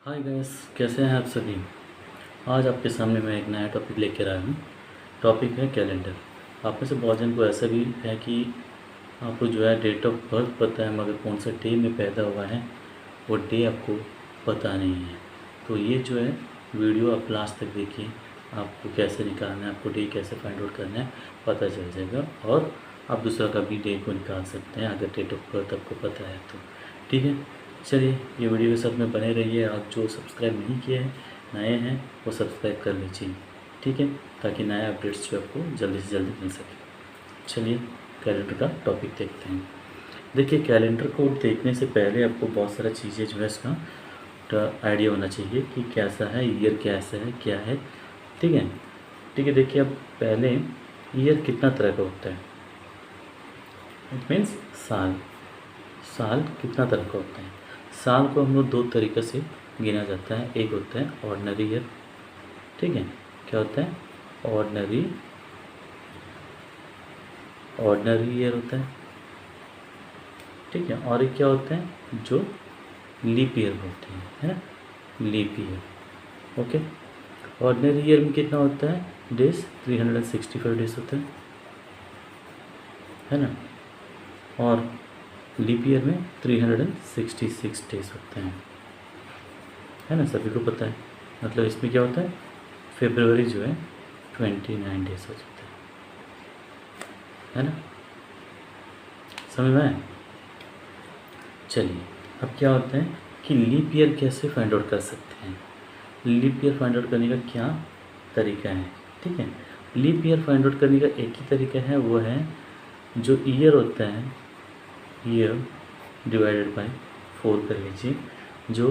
Hi guys, कैसे हैं आप सभी। आज आपके सामने मैं एक नया टॉपिक लेकर आया हूँ। टॉपिक है कैलेंडर। आप में से बहुत जन को ऐसा भी है कि आपको जो है डेट ऑफ बर्थ पता है, मगर कौन सा डे में पैदा हुआ है वो डे आपको पता नहीं है। तो ये जो है वीडियो आप लास्ट तक देखिए, आपको कैसे निकालना है, आपको डे कैसे फाइंड आउट करना है पता चल जाएगा, और आप दूसरा का भी डे को निकाल सकते हैं अगर डेट ऑफ बर्थ आपको पता है तो। ठीक है, चलिए ये वीडियो के साथ में बने रहिए। आप जो सब्सक्राइब नहीं किए हैं, नए हैं, वो सब्सक्राइब कर लीजिए। ठीक है, ताकि नया अपडेट्स जो आपको जल्दी से जल्दी मिल सके। चलिए कैलेंडर का टॉपिक देखते हैं। देखिए, कैलेंडर को देखने से पहले आपको बहुत सारा चीज़ें जो है इसका आइडिया होना चाहिए कि कैसा है ईयर, कैसा है, क्या है। ठीक है, ठीक है। देखिए, अब पहले ईयर कितना तरह का होता है, इट मीन्स साल। साल कितना तरह का होता है। साल को हम लोग दो तरीक़े से गिना जाता है। एक होता है ऑर्डिनरी ईयर। ठीक है, क्या होता है ऑर्डिनरी ईयर होता है। ठीक है, और एक क्या होता है जो लीप ईयर बोलते हैं, है ना, leap year. Okay, ordinary year में कितना होता है डेज, 365 डेज होता है ना, और लीप ईयर में 366 डेज होते हैं, है ना, सभी को पता है। मतलब इसमें क्या होता है, फरवरी जो है 29 डेज हो जाता है ना, समझ में आया। चलिए, अब क्या होता है कि लीप ईयर कैसे फाइंड आउट कर सकते हैं। लीप ईयर फाइंड आउट करने का क्या तरीका है। ठीक है, लीप ईयर फाइंड आउट करने का एक ही तरीका है, वो है जो ईयर होता है, ईयर डिवाइडेड बाय 4 कर लीजिए। जो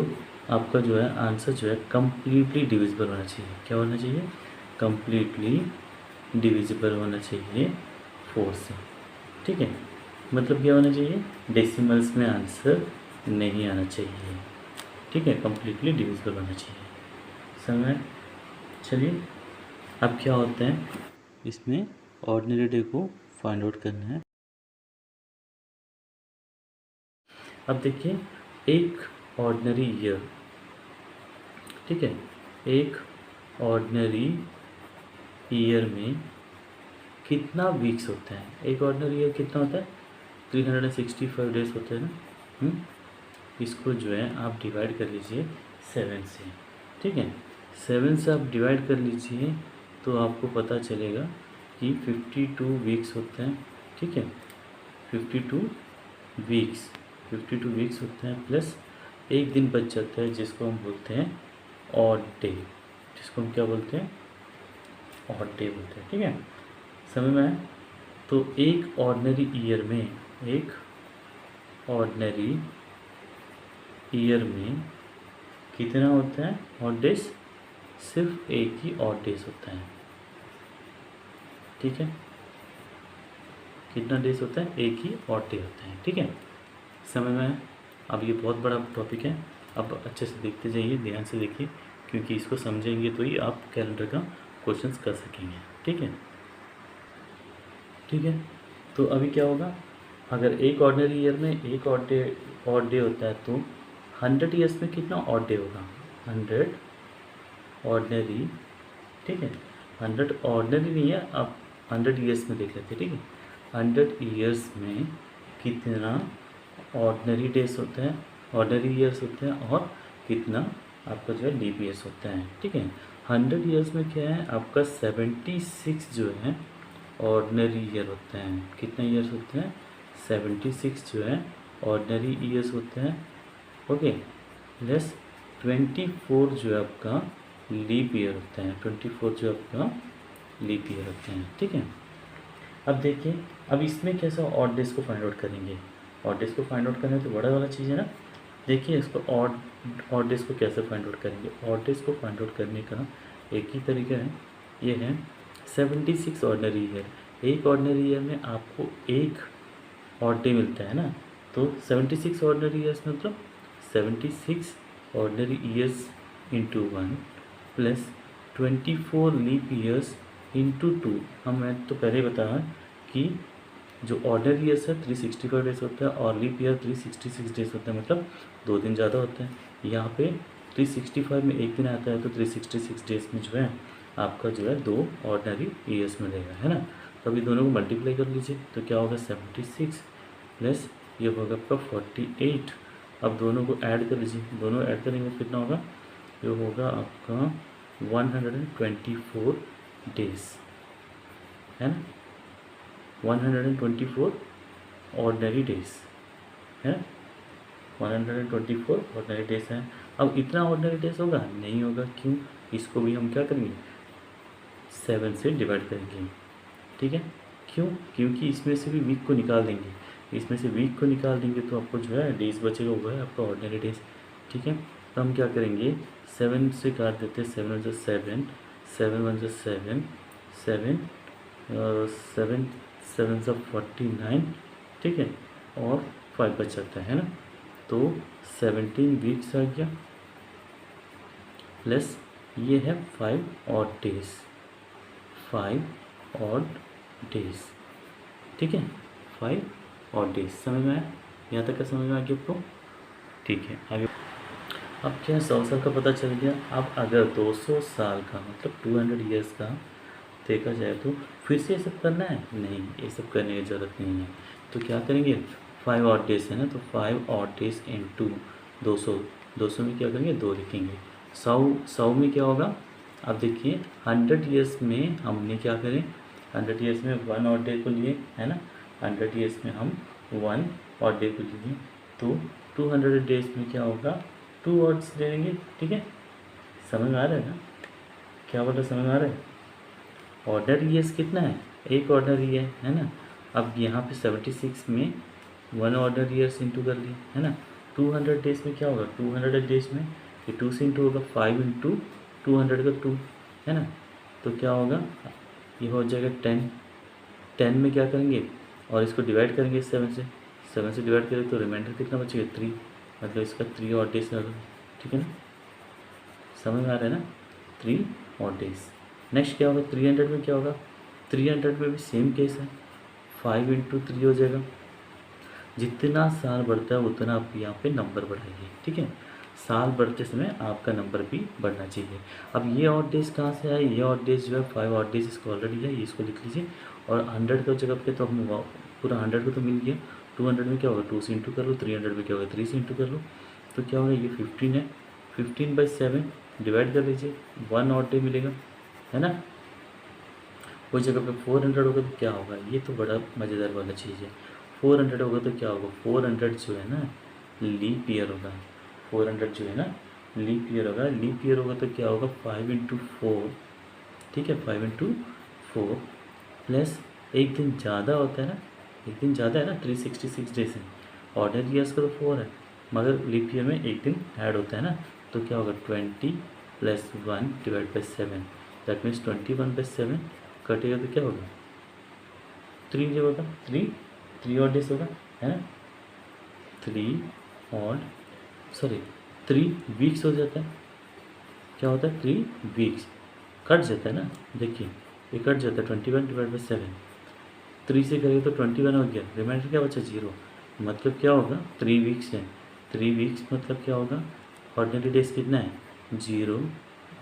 आपका जो है आंसर जो है कम्प्लीटली डिविजिबल होना चाहिए। क्या होना चाहिए, कम्प्लीटली डिविजिबल होना चाहिए 4 से। ठीक है, मतलब क्या होना चाहिए, डेसिमल्स में आंसर नहीं आना चाहिए। ठीक है, कम्प्लीटली डिविजिबल होना चाहिए। समझ। चलिए, अब क्या होता है इसमें ऑर्डिनरी डे को फाइंड आउट करना है। अब देखिए, एक ऑर्डिनरी ईयर, ठीक है, एक ऑर्डिनरी ईयर में कितना वीक्स होता है। एक ऑर्डिनरी ईयर कितना होता है, 365 डेज होते हैं ना। इसको जो है आप डिवाइड कर लीजिए 7 से। ठीक है, 7 से आप डिवाइड कर लीजिए तो आपको पता चलेगा कि 52 वीक्स होते हैं। ठीक है, 52 वीक्स, 52 वीक्स होते हैं, प्लस एक दिन बच जाता है जिसको हम बोलते हैं ऑड डे। जिसको हम क्या बोलते हैं, ऑड डे बोलते हैं। ठीक है, समझ में आया। तो एक ऑर्डिनरी ईयर में, एक ऑर्डिनरी ईयर में कितना होता है ऑड डेज, सिर्फ एक ही ऑड डेज होता है। ठीक है, कितना डेज होता है, एक ही ऑड डे होता है। ठीक है, समझ में आया। अब ये बहुत बड़ा टॉपिक है, अब अच्छे से देखते जाइए, ध्यान से देखिए, क्योंकि इसको समझेंगे तो ही आप कैलेंडर का क्वेश्चंस कर सकेंगे। ठीक है, ठीक है। तो अभी क्या होगा, अगर एक ऑर्डिनरी ईयर में एक ऑड डे होता है तो 100 ईयर्स में कितना ऑड डे होगा, 100 ऑर्डिनरी। ठीक है, 100 ऑर्डिनरी नहीं है, आप 100 ईयर्स में देख लेते हैं। ठीक है, 100 ईयर्स में कितना ऑर्डिनरी डेज होते हैं, ऑर्डिनरी ईयर्स होते हैं, और कितना आपका जो है लीप ईयर्स होता है। ठीक है, 100 ईयर्स में क्या है आपका 76 जो है ऑर्डिनरी ईयर होते हैं। कितने ईयर्स होते हैं, 76 जो है ऑर्डिनरी ईयर्स होते हैं। ओके, प्लस 24 जो है आपका लीप ईयर होता है। 24 जो आपका लीप ईयर होते हैं। ठीक है, अब देखिए, अब इसमें कैसा ऑड डेज को फाइंड आउट करेंगे। ऑड डेज को फाइंड आउट करना है तो बड़ा वाला चीज़ है ना। देखिए, इसको ऑड डेज को कैसे फाइंड आउट करेंगे। ऑड डेज को फाइंड आउट करने का एक ही तरीका है, ये है 76 ऑर्डिनरी ईयर। एक ऑर्डिनरी ईयर में आपको एक ऑड डे मिलता है ना, तो 76 ऑर्डिनरी ईयर्स मतलब 76 ordinary years into 1 plus 24 leap years into 2। मैं तो पहले ही बताया कि जो ऑर्डिनरी ईयर्स है 365 डेज होता है, और लीप ईयर 366 डेज होता है, मतलब 2 दिन ज़्यादा होते हैं। यहाँ पे 365 में एक दिन आता है तो 366 डेज में जो है आपका जो है 2 ऑर्डनरी ईयर्स मिलेगा, है ना। तो अभी दोनों को मल्टीप्लाई कर लीजिए तो क्या होगा 76 प्लस ये होगा आपका 48। अब दोनों को ऐड कर लीजिए, दोनों ऐड करेंगे तो कितना होगा, ये होगा आपका 124 डेज, है ना, 124 ऑर्डनरी डेज है, 124 ऑर्डनरी डेज है। अब इतना ऑर्डनरी डेज होगा नहीं होगा, क्यों, इसको भी हम क्या करेंगे 7 से डिवाइड करेंगे, ठीक है। क्यों, क्योंकि इसमें से भी वीक को निकाल देंगे, इसमें से वीक को निकाल देंगे तो आपको जो है डेज बचेगा वो है आपका ऑर्डनरी डेज, ठीक है। तो हम क्या करेंगे 7 से काट देते हैं, 7 1 7, 7 1 7, 7 7 7 49, ठीक है, और 5 बच जाता है ना। तो 17 वीक्स आ गया प्लस ये है 5 ऑड डेज, 5 ऑड डेज, ठीक है, 5 ऑड डेज। समझ में आया, यहाँ तक का समझ में आ गया आपको, ठीक है। आगे अब क्या 100 साल का पता चल गया। अब अगर 200 साल का मतलब 200 ईयर्स का देखा जाए तो फिर से ये सब करना है, नहीं, ये सब करने की ज़रूरत नहीं है। तो क्या करेंगे 5 ऑड डेज है ना, तो 5 ऑड डेज इंटू 200, 200 में क्या करेंगे 2 लिखेंगे, 100 में क्या होगा। अब देखिए 100 ईयर्स में हमने क्या करें, 100 ईयर्स में 1 ऑड डे को लिए, है ना, 100 ईयर्स में हम 1 ऑड डे को लिए, तो 200 डेज में क्या होगा 2 ऑड्स ले लेंगे, ठीक है। समझ में आ रहा है ना, क्या बोला, समझ में आ रहा है। ऑर्डनरी ईयर्स कितना है, एक ऑर्डनरी है ना। अब यहाँ पे 76 में 1 ऑर्डनरी ईयर्स इंटू कर लिए, है ना। 200 डेज में क्या होगा, 200 डेज में ये 2 से इंटू होगा, 5 इंटू 200 का 2, है ना। तो क्या होगा, ये हो जाएगा 10, 10 में क्या करेंगे और इसको डिवाइड करेंगे 7 से, 7 से डिवाइड करें तो रिमाइंडर कितना बचेगा 3, मतलब इसका 3 ऑड डेज होगा, ठीक है ना। समझ में आ रहा है ना, 3 ऑड डेज। नेक्स्ट क्या होगा 300 में क्या होगा, 300 में भी सेम केस है, 5 इंटू 3 हो जाएगा। जितना साल बढ़ता है उतना आप यहाँ पे नंबर बढ़ाइए, ठीक है। साल बढ़ते समय आपका नंबर भी बढ़ना चाहिए। अब ये ऑड डेज कहाँ से आए, ये ऑड डेज जो है 5 ऑड डेज इसको ऑलरेडी है, ये इसको लिख लीजिए। और 100 का जगह पे तो हम पूरा 100 को तो मिल गया, 200 में क्या होगा 2 से इंटू कर लो, 300 में क्या होगा 3 से इंटू कर लो, तो क्या होगा ये 15 है, 15/7 डिवाइड कर लीजिए, 1 ऑड डे मिलेगा, है ना। उस जगह पे 400 होगा तो क्या होगा, ये तो बड़ा मज़ेदार वाला चीज़ है। 400 होगा तो क्या होगा, 400 जो है ना लीप ईयर होगा, 400 जो है ना लीप ईयर होगा, लीप ईयर होगा तो क्या होगा 5 इंटू 4, ठीक है, 5 इंटू 4 प्लस एक दिन ज़्यादा होता है ना, एक दिन ज़्यादा है ना, 366 डेज है। ऑर्डनरी ईयर्स का तो 4 है, मगर लीप ईयर में एक दिन ऐड होता है ना, तो क्या होगा 20 + 1 डिवाइड बाई 7, दैट मीन्स 21/7 कटेगा तो क्या होगा 3 जो होगा 3 ऑड डेज होगा, है ना, 3 वीक्स हो जाता है। क्या होता है 3 वीक्स कट जाता है ना, देखिए ये कट जाता है 21 डिवाइड बाई 7, 3 से करेंगे तो 21 हो गया, रिमाइंडर क्या बचा 0, मतलब क्या होगा 3 वीक्स है, 3 वीक्स मतलब क्या होगा ऑर्डिनरी डेज कितना है 0,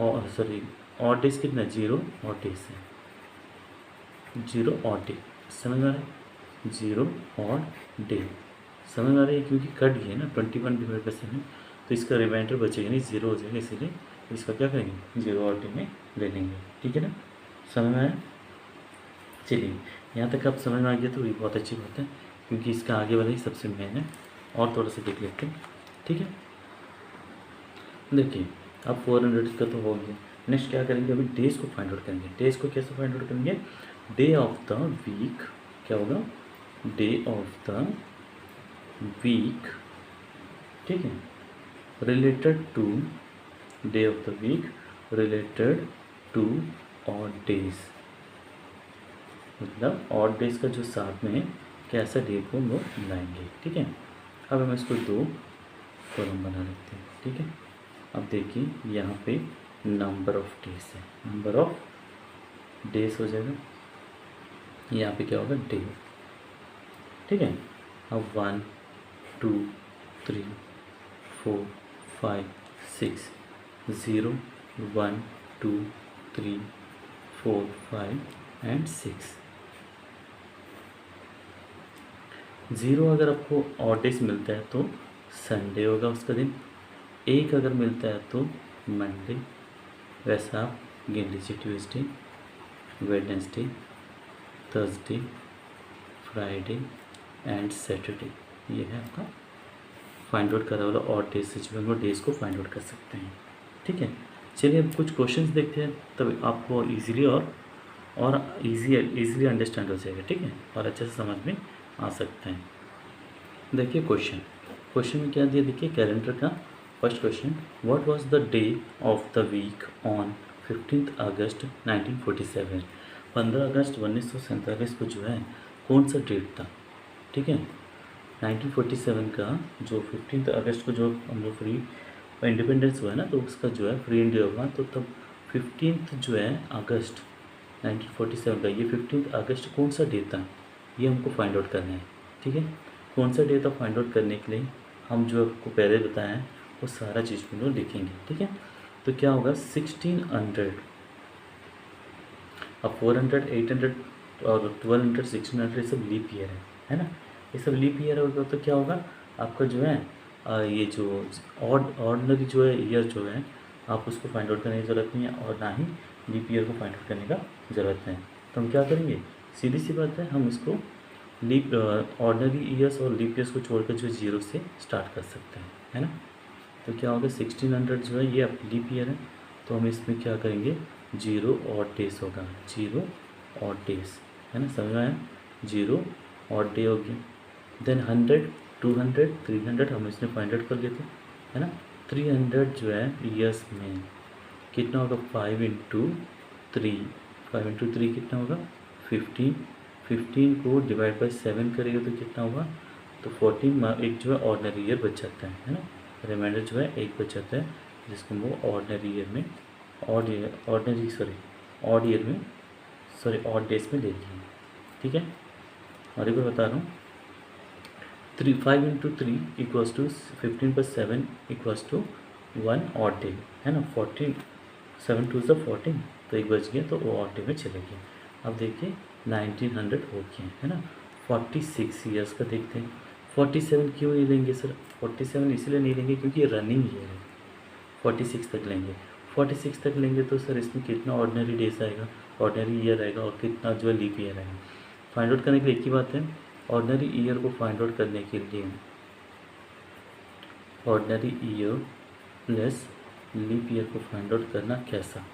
और सॉरी ऑड डेज कितना है 0 ऑड डेज है, 0 ऑड डे। समझ में आ रहा है, 0 ऑड डे समझ में आ रही है, क्योंकि कट गया ना 21 डिवाइड बाई 7, तो इसका रिमाइंडर बचेगा नहीं 0 हो जाएगा, इसीलिए इसका क्या करेंगे 0 ऑड डे में ले लेंगे, ठीक है ना। समझ में आया, चलिए यहाँ तक आप समझ में आ गया तो ये बहुत अच्छी बात है, क्योंकि इसका आगे वाला ही सबसे मेन है। और थोड़ा सा देख लेते हैं, ठीक है। देखिए अब 400 का तो हो गया, नेक्स्ट क्या करेंगे, अभी डेज को फाइंड आउट करेंगे। डेज को कैसे फाइंड आउट करेंगे, डे ऑफ द वीक, क्या होगा डे ऑफ द वीक, ठीक है, related to day of the week related to odd days, मतलब ऑड डेज का जो साथ में कैसा डे को हम लोग लाएंगे, ठीक है। अब हम इसको 2 कॉलम बना लेते हैं, ठीक है। अब देखिए यहाँ पे नंबर ऑफ डेज है, नंबर ऑफ डेज हो जाएगा, यहाँ पे क्या होगा डे, ठीक है। अब 1 2 3 4 5 6 0, 1, 2, 3, 4, 5 एंड 6। 0 अगर आपको ऑड डेज मिलता है तो संडे होगा उसका दिन। 1 अगर मिलता है तो मंडे। वैसा आप गिन लीजिए, Tuesday, Wednesday, Thursday, Friday and Saturday. ये है आपका फाइंड आउट करा वाला ऑड डेज से जो हम लोग डेज़ को फाइंड आउट कर सकते हैं। ठीक है, चलिए अब कुछ क्वेश्चंस देखते हैं, तब आपको इजीली और इजीली अंडरस्टैंड हो जाएगा। ठीक है, और अच्छे से समझ में आ सकते हैं। देखिए क्वेश्चन में क्या दिया, देखिए कैलेंडर का first question, what was the day of the week on 15 अगस्त 1947। 15 अगस्त 1947 को जो है कौन सा डेट था। ठीक है, 1947 का जो 15 अगस्त को जो हम लोग फ्री इंडिपेंडेंस हुआ है ना, तो उसका जो है फ्री इंडिया हुआ, तो तब 15 जो है अगस्त 1947 का, ये 15 अगस्त कौन सा डे था, ये हमको फाइंड आउट करना है। ठीक है, कौन सा डे था फाइंड आउट करने के लिए हम जो आपको पहले बताया है वो सारा चीज़ को लोग लिखेंगे। ठीक है, तो क्या होगा 1600, अब 400, 800 और 1200, 1600 ये सब लीप ईयर है ना, ये सब लीप ईयर होगा। तो क्या होगा आपका जो है ये जो ऑर्डिनरी जो है ईयर जो है आप उसको फाइंड आउट करने की ज़रूरत नहीं है, और ना ही लीप ईयर को फाइंड आउट करने का ज़रूरत है। तो हम क्या करेंगे, सीधी सी बात है, हम इसको लीप ऑर्डिनरी ईयर्स और लीप ईयर्स को छोड़कर जो 0 से स्टार्ट कर सकते हैं, है ना। तो क्या होगा 1600 जो है ये लीप ईयर है, तो हम इसमें क्या करेंगे 0 ऑड डेज होगा, 0 ऑड डेज, है ना, समझ में आया, 0 ऑड डे हो गया। देन 100, 200, 300 हम इसमें फाइंड आउट कर लेते हैं, है ना। 300 जो है ईयर्स में कितना होगा 5 इंटू 3, 5 इंटू 3 कितना होगा 15, 15 को डिवाइड बाई 7 करेगा तो कितना होगा, तो 14 एक जो है ऑर्डिनरी ईयर बच जाता है ना, रिमाइंडर जो है एक बच जाता है, जिसको वो ऑर्डिनरी ईयर में ऑड डेज में ले लिए। ठीक है, और एक बार बता रहा हूँ, 5 into 3 equals to 15 + 7 equals to 1 odd day, है ना। 14, 7 2 = 14, तो एक बच गया, तो वो ऑड डे में चले गए। अब देखिए 1900 हो गए, है ना। 46 ईयर्स का देखते हैं। 47 क्यों नहीं लेंगे सर, 47 इसलिए नहीं लेंगे क्योंकि रनिंग ईयर है, 46 तक लेंगे। 46 तक लेंगे तो सर इसमें कितना ऑर्डिनरी डेज आएगा, ऑर्डिनरी ईयर आएगा, और कितना जो है लीप ईयर आएगा। फाइंड आउट करने के लिए एक ही बात है, ऑर्डिनरी ईयर को फाइंड आउट करने के लिए ordinary year plus leap year को फाइंड आउट करना कैसा।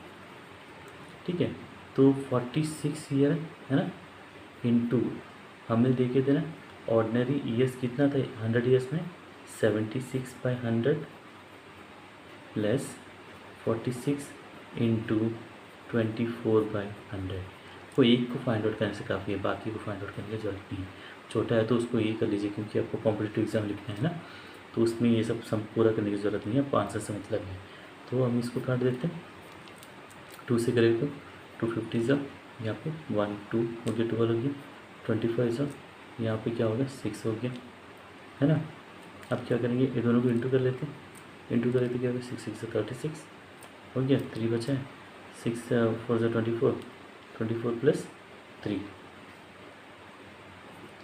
ठीक है, तो 46 ईयर है ना, इंटू हमने देखे थे ना ऑर्डिनरी ईयर्स कितना था 100 ईयर्स में 76/100 प्लस 46 इंटू 24/100। कोई एक को फाइंड आउट करने से काफ़ी है, बाकी को फाइंड आउट करने की जरूरत नहीं है। छोटा है तो उसको ये कर लीजिए, क्योंकि आपको कॉम्पिटिटिव एग्जाम लिखना है ना, तो उसमें ये सब पूरा करने की ज़रूरत नहीं है, 500 से मतलब है। तो हम इसको काट देते हैं, 2 से करें तो 250 ज़ा यहाँ पे 1 2 हो गया, 12 हो गया, 25 ज़ा यहाँ पे क्या हो गया 6 हो गया, है ना। अब क्या करेंगे, ये दोनों को इंटू कर लेते हैं, इंटू करें तो क्या होगा 6 6 36 हो गया, 3 बचा है, 6 4 ज़ा 24, 24 प्लस 3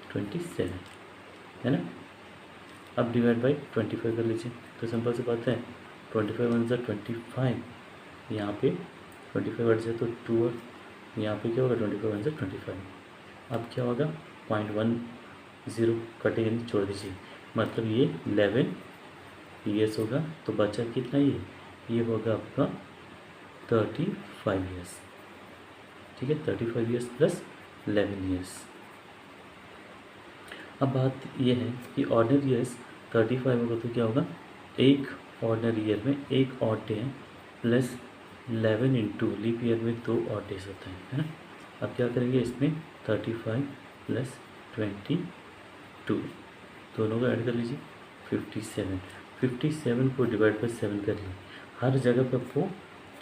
27, है ना। अब डिवाइड बाई 25 कर लीजिए, तो सिंपल सी बात है, 25 1 ज़ा 25, यहाँ पे 25 बढ़ जाए तो 2, और यहाँ पे क्या होगा 25 1 ज़ा 25। अब क्या होगा 0.10 कटेगा नहीं, छोड़ दीजिए, मतलब ये 11 ईयर्स होगा। तो बचा कितना, ये होगा आपका 35 ईयर्स। ठीक है, 35 ईयर्स प्लस 11 ईयर्स। अब बात ये है कि ऑर्डिनरी ईयर्स 35 होगा तो क्या होगा, एक ऑर्डिनरी ईयर में एक ऑड डे है, प्लस 11 इंटू लीप ईयर में 2 ऑड डेज होता है ना। अब क्या करेंगे इसमें 35 प्लस 22 दोनों को ऐड कर लीजिए, 57। 57 को डिवाइड बाई 7 कर लीजिए, हर जगह पर आपको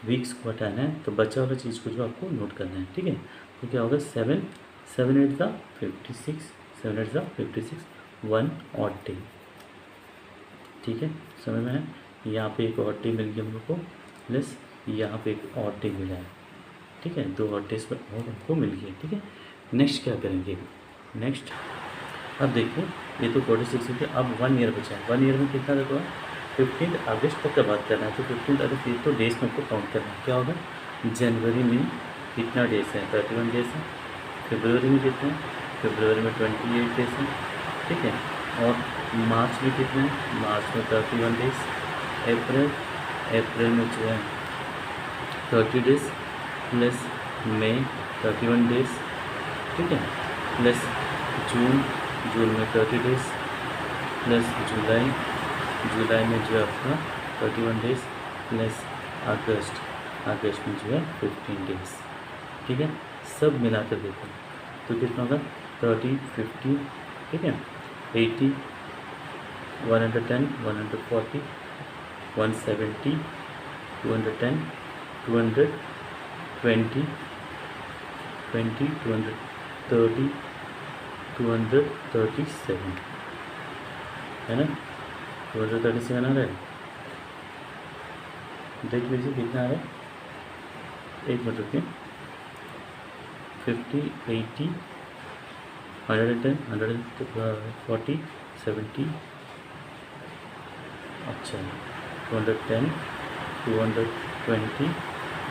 वीक्स को हटाना है, तो बचा वाला चीज़ को जो आपको नोट करना है। ठीक है, तो क्या होगा 7 7 8 ज़ा 56, 7 8 ज़ा 56, 1 ऑड डे। ठीक है, समझ में है, यहाँ पे एक ऑड डे मिल गया हम लोग को, प्लस यहाँ पे एक ऑड डे मिला है, ठीक है, 2 ऑड डेज पर और हमको मिल गया, ठीक है। नेक्स्ट क्या करेंगे, नेक्स्ट अब देखिए ये तो 46 हो गया, अब 1 ईयर बचा है। 1 ईयर में कितना देखो 15 अगस्त तक का बात करना है, तो 15 अगस्त ये तो डेज में हमको काउंट करना है। क्या होगा, जनवरी में कितना डेज है, 31 डेज है। फरवरी में कितने हैं, फरवरी में 28 डेज है, ठीक है। और मार्च में कितने हैं, मार्च में 31 डेज। अप्रैल में जो है 30 डेज प्लस मई 31 डेज, ठीक है, प्लस जून में 30 डेज प्लस जुलाई में जो है आपका 31 डेज प्लस अगस्त में जो है 15 डेज, ठीक है। सब मिलाकर देखो तो कितना होगा 30, 50, ठीक है, 80, 110, 140, 170, 210, 220, 230, 237 है ना, 237 आ रहा है। देख लीजिए कितना आ रहा है, एक मिनट रुकिए, 50, 80, 110, 140, 70, अच्छा 210, 220,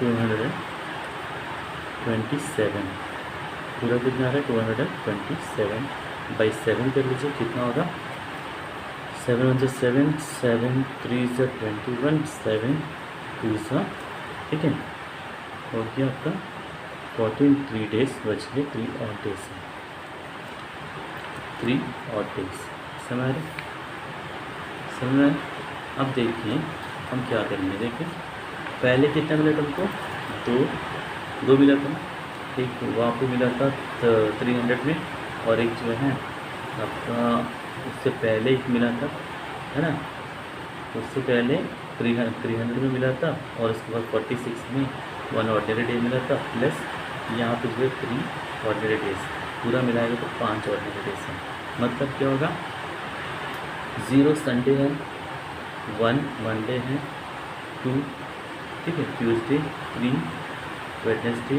227, पूरा कितना आ रहा है 227 बाई 7 कर लीजिए, कितना होगा 7 1 7, 7 3 21, 7 2 ठीक है, हो गया आपका 14, 3 डेज बच गए, 3 और डेज है, 3 और डेज समझ रहे। अब देखिए हम क्या करेंगे, देखिए पहले कितना मिला तुमको, दो मिला था, ठीक, वहाँ पे मिला था 300 में, और एक जो है आपका उससे पहले एक मिला था, है ना, उससे पहले 300 में मिला था, और उसके बाद 46 में 1 ऑर्डिनरी डे मिला था, प्लस यहाँ पे जो है 3 ऑर्डिनरी डेज, पूरा मिलाएगा तो 5 ऑर्डिनरी डेज है। मतलब क्या होगा, 0 संडे है, 1 मंडे है, 2 ठीक है ट्यूसडे, 3 वेडनेसडे,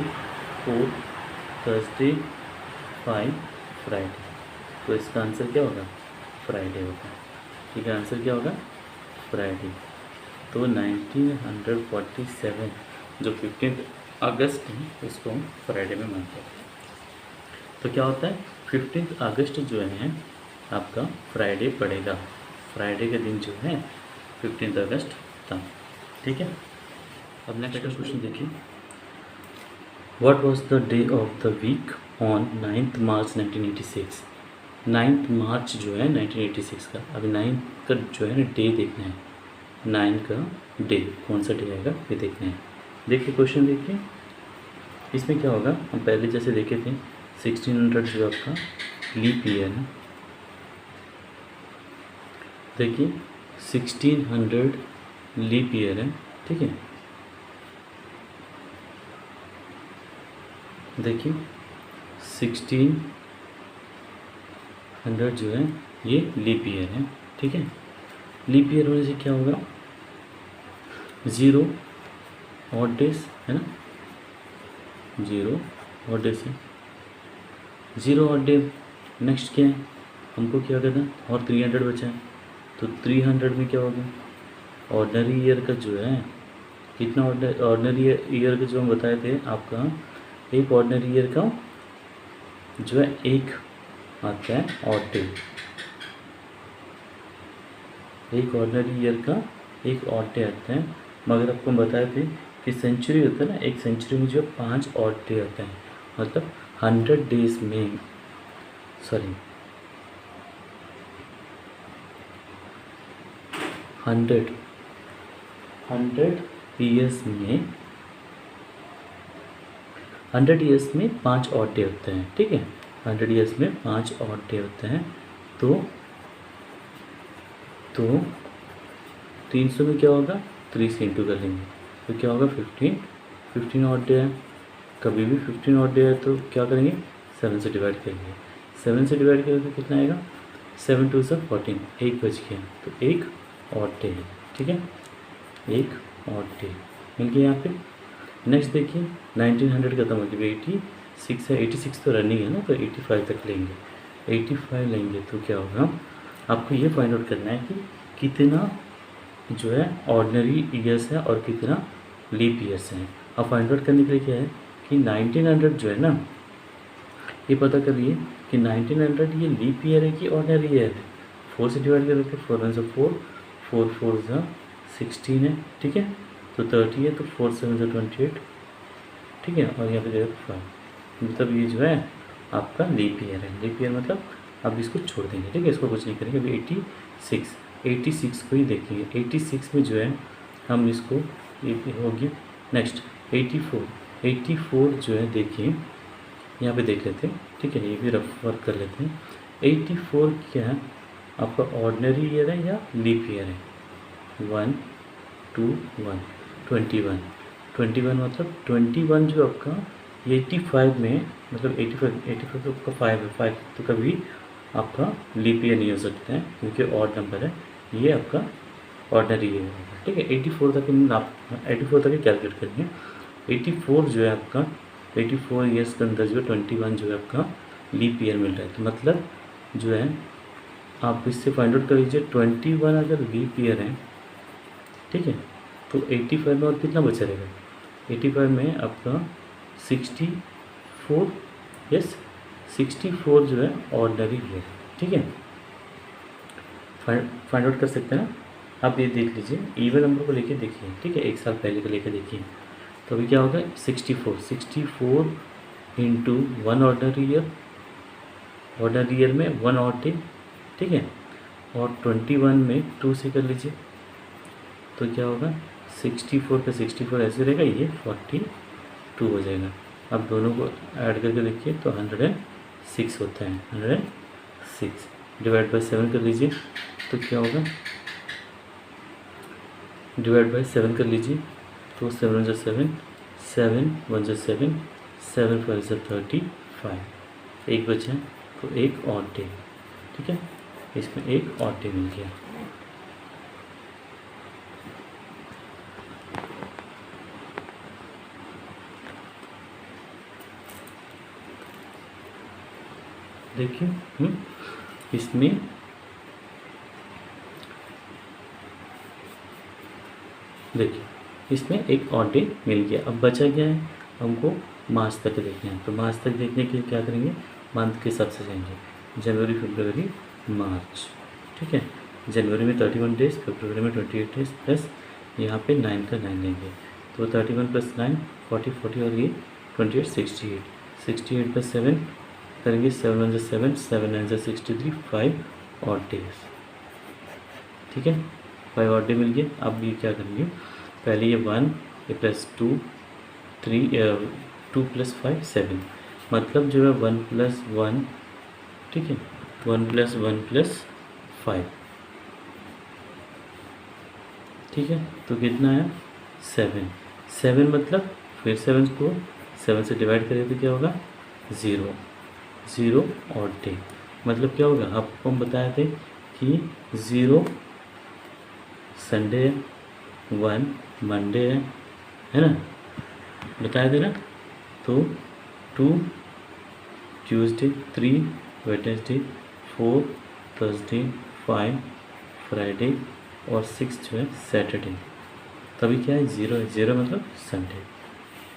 4 थर्सडे, 5 फ्राइडे। तो इसका आंसर क्या होगा, फ्राइडे होगा, ठीक है, आंसर क्या होगा फ्राइडे। तो 1947 जो 15 अगस्त है उसको हम फ्राइडे में मानते हैं। तो क्या होता है 15 अगस्त जो है आपका फ्राइडे पड़ेगा, फ्राइडे के दिन जो है 15 अगस्त था, ठीक है। अब नेक्स्ट क्वेश्चन देखिए, what was the day of the week on 9 March 1986। 9 March जो है 1986 का, अभी 9 का जो है ना डे देखना है, 9 का डे कौन सा डे आएगा ये देखना है। देखिए क्वेश्चन देखिए, इसमें क्या होगा, हम पहले जैसे देखे थे 1600 जो आपका लीप ईयर है, देखिए 1600 लीप ईयर है, ठीक है, देखिए 1600 जो है ये लीप ईयर है, ठीक है। लीप ईयर होने से क्या होगा, 0 ऑड डेज है ना, 0 ऑड डेज है, 0 ऑड डे। नेक्स्ट क्या है, हमको क्या करना, और 300 बचा है, तो 300 में क्या होगा, ऑर्डनरी ईयर का जो है कितना, ऑर्डनरी ईयर का जो हम बताए थे आपका, एक ऑर्डनरी ईयर का जो है एक आता है ऑड डे, एक ऑर्डनरी ईयर का एक ऑड डे आता है। मगर आपको हम बताए थे कि सेंचुरी होता है ना, एक सेंचुरी में जो है 5 ऑड डे होते हैं, मतलब 100 डेज में, सॉरी 100 ईयर्स में, 100 ईयर्स में 5 ऑड डे होते हैं, ठीक है, 100 ईयर्स में 5 ऑड डे होते हैं। तो 300 में क्या होगा, 3 से इंटू कर लेंगे, तो क्या होगा 15 ऑड डे है, कभी भी 15 ऑड डे है तो क्या करेंगे 7 से डिवाइड करेंगे, 7 से डिवाइड करेंगे तो कितना आएगा, 7 2 से 14, एक बच गया, तो एक ऑड डे है, ठीक है, एक ऑड डे मिल गया यहाँ पे। नेक्स्ट देखिए 1900 खत्म हो गया, 86 है, 86 तो रनिंग है ना, तो 85 तक लेंगे, 85 लेंगे तो क्या होगा, आपको ये फाइंड आउट करना है कि कितना जो है ऑर्डिनरी ईयर्स है और कितना लीप ईयर्स हैं। अब फाइंड आउट करने के लिए क्या है कि 1900 जो है ना, ये पता करिए कि 1900 ये लीप ईयर है कि ऑर्डिनरी ईयर है। 4 से डिवाइड करके 4 1 4, 4 4 16 है, ठीक है, तो 30 है, तो 4 7 28, ठीक है, और यहाँ पे जो 5, मतलब ये जो है आपका लीप ईयर है। लीप ईयर मतलब अब इसको छोड़ देंगे, ठीक है, इसको कुछ नहीं करेंगे। अभी 86 को ही देखेंगे। 86 में जो है हम इसको, ये हो गया। नेक्स्ट 84 जो है देखिए यहाँ पे देख लेते हैं, ठीक है, ये भी रफ वर्क कर लेते हैं। 84 क्या है आपका, ऑर्डिनरी ईयर है या लीप ईयर है? 1 2 1 21 मतलब 21 जो आपका 85 में, मतलब 85 तो आपका 5 है, 5 तो कभी आपका लीप ईयर नहीं हो सकता है क्योंकि ऑड नंबर है, ये आपका ऑर्डिनरी ईयर है, ठीक है। 84 तक आप 84 तक ही कैलकुलेट करेंगे। 84 जो है आपका 84 ईयर्स के अंदर जो है 21 जो है आपका लीप ईयर मिल रहा है, तो मतलब जो है आप इससे फाइंड आउट कर लीजिए 21 अगर लीप ईयर है, ठीक है, तो 85 में और कितना बचा रहेगा? 85 में आपका 64, यस 64 जो है ऑर्डिनरी ईयर, ठीक है, फाइंड आउट कर सकते हैं ना। आप ये देख लीजिए, इवन नंबर को लेके देखिए, ठीक है, एक साल पहले को लेके देखिए, तो अभी क्या होगा 64 इंटू 1 ऑर्डिनरी ईयर में 1 ऑड डे, ठीक है, और 21 में 2 से कर लीजिए, तो क्या होगा 64 का 64 ऐसे रहेगा, ये 42 हो जाएगा। अब दोनों को ऐड करके देखिए तो 106 होता है, 106 डिवाइड बाई 7 कर लीजिए, तो क्या होगा, डिवाइड बाई 7 कर लीजिए, तो 7 1 7, 7 1 7, 7 5 35, एक बचा तो एक और डे, ठीक है, इसमें एक और डे मिल गया। देखिए इसमें देखिए इसमें एक और डे मिल गया। अब बचा क्या है, हमको मार्च तक देखना है, तो मार्च तक देखने के लिए क्या करेंगे, मंथ के हिसाब से जाएंगे, जनवरी फरवरी मार्च, ठीक है, जनवरी में 31 डेज, फरवरी में 28 डेज, प्लस यहाँ पे 9 का 9 लेंगे, तो 31 + 9 40 और ये 28 68 + 7 करेंगे, 7 1 7, 7 9 63, 5 और डेज, ठीक है, 5 और डे मिल गए। अब ये क्या करेंगे, पहले ये 1 ये +2 3 2 + 5 7, मतलब जो है 1 + 1, ठीक है, 1 + 1 + 5, ठीक है, तो कितना है 7 मतलब फिर 7 को 7 से डिवाइड करें तो क्या होगा 0 और डे, मतलब क्या होगा, आपको हम बताए थे कि 0 संडे है, 1 मंडे है ना, बताए थे ना, तो 2 ट्यूसडे, 3 वेडनेसडे, 4 थर्सडे, 5 फ्राइडे और 6 जो है सैटरडे, तभी क्या है 0 है, 0 मतलब संडे,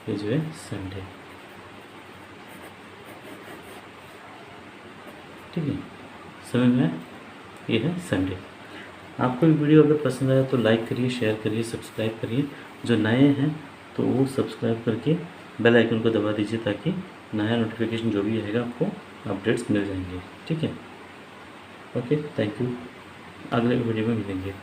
ये जो है संडे, ठीक है, समझ में आया, ये है संडे। आपको भी वीडियो अगर पसंद आया तो लाइक करिए, शेयर करिए, सब्सक्राइब करिए, जो नए हैं तो वो सब्सक्राइब करके बेल आइकन को दबा दीजिए ताकि नया नोटिफिकेशन जो भी आएगा आपको अपडेट्स मिल जाएंगे, ठीक है, ओके, थैंक यू, अगले वीडियो में मिलेंगे।